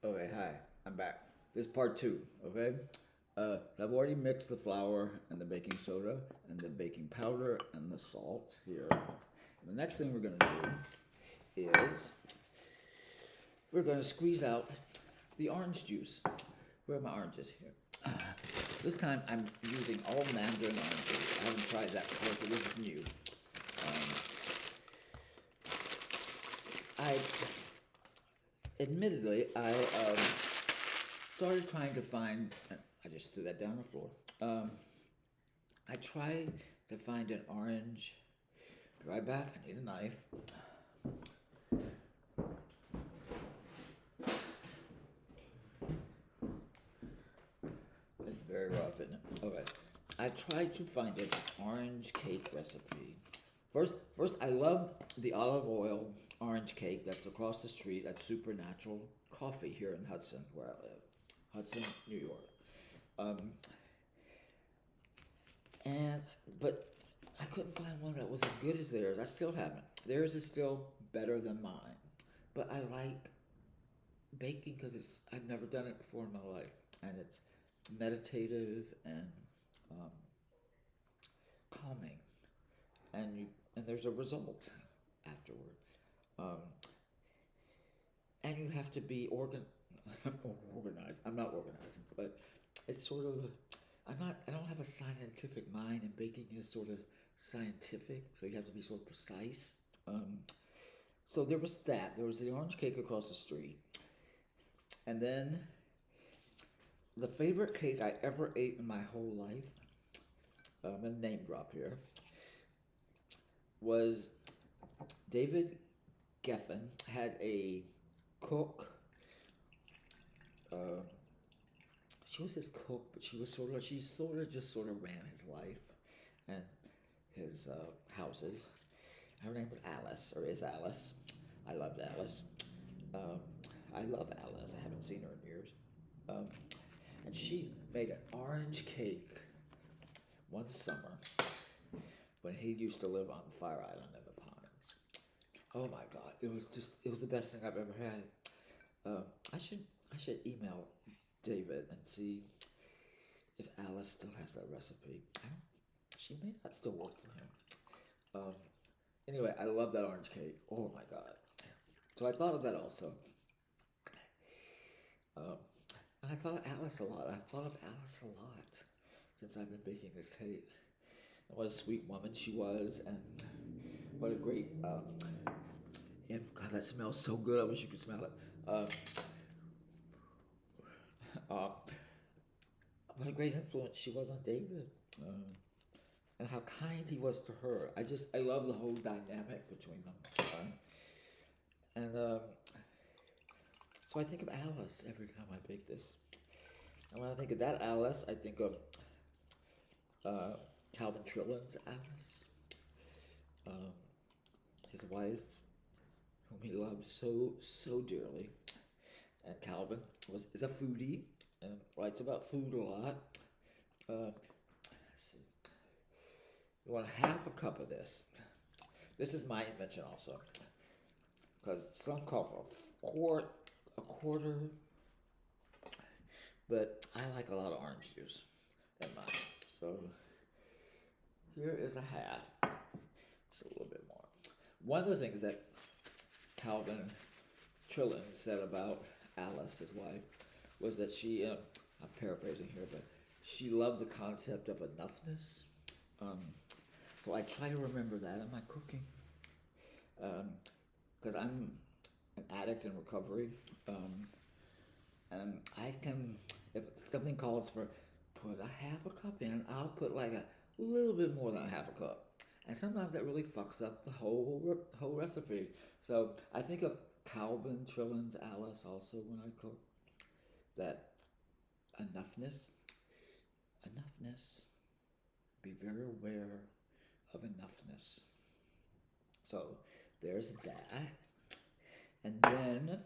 Okay, hi, I'm back. This is part two, okay? I've already mixed the flour and the baking soda and the baking powder and the salt here. And the next thing we're gonna do is we're gonna squeeze out the orange juice. Where are my oranges here? This time I'm using all mandarin oranges. I haven't tried that before, so this is new. I admittedly, I started trying to find. I just threw that down on the floor. I tried to find an orange. Right back. I need a knife. It's very rough, isn't it? Okay. I tried to find an orange cake recipe. First, I loved the olive oil orange cake that's across the street at Supernatural Coffee here in Hudson, where I live, Hudson, New York. Um, and but I couldn't find one that was as good as theirs. I still haven't. Theirs is still better than mine, but I like baking because it's I've never done it before in my life, and it's meditative and um, calming, and there's a result afterward. Um, and you have to be organized. I'm not organizing, but it's sort of I'm not. I don't have a scientific mind, and baking is sort of scientific, so you have to be sort of precise. Um, so there was that. There was the orange cake across the street, and then the favorite cake I ever ate in my whole life. I'm gonna name drop here. Was David Geffen had a cook. Uh, she was his cook, but she sort of just sort of ran his life and his houses. Her name was Alice, or is Alice. I loved Alice. Um, I love Alice. I haven't seen her in years. Um, and she made an orange cake one summer when he used to live on Fire Island in the Pines. Oh my God! It was the best thing I've ever had. Uh, I should I should email David and see if Alice still has that recipe. She may not still work for him. Um, anyway, I love that orange cake. Oh my God! So I thought of that also. Um, and I thought of Alice a lot. I've thought of Alice a lot since I've been baking this cake. And what a sweet woman she was, and what a great. And God, that smells so good. I wish you could smell it. Uh, uh, what a great influence she was on David. And how kind he was to her. I love the whole dynamic between them. And so I think of Alice every time I bake this. And when I think of that Alice, I think of uh, Calvin Trillin's Alice, um, his wife, whom he loved so dearly. And Calvin was is a foodie and writes about food a lot. Uh, let's see. You want half a cup of this. This is my invention also, because some call for a quarter, but I like a lot of orange juice in mine. So here is a half. It's a little bit more. One of the things that Calvin Trillin said about Alice, his wife, was that I'm paraphrasing here, but she loved the concept of enoughness. Um, so I try to remember that in my cooking. Because I'm an addict in recovery. And I can, if something calls for put a half a cup in, I'll put like a little bit more than a half a cup. And sometimes that really fucks up the whole recipe. So I think of Calvin Trillin's Alice also when I cook. That enoughness, enoughness, be very aware of enoughness. So there's that. And then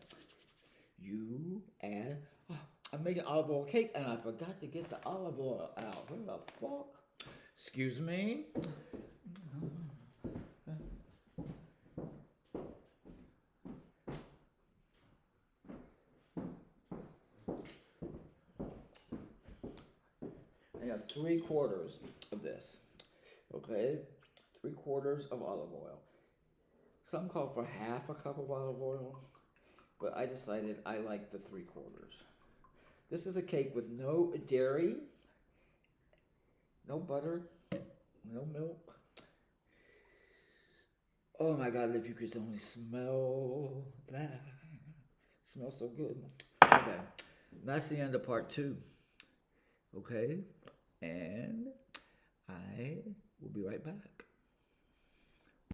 you add. Oh, I'm making olive oil cake and I forgot to get the olive oil out. Where the fuck? Excuse me. have 3/4 of this. Okay, 3/4 of olive oil. Some call for half a cup of olive oil, but I decided I like the 3/4. This is a cake with no dairy, no butter, no milk. Oh my God, if you could only smell that. Smells so good. Okay, that's the end of part 2. Okay, and I will be right back.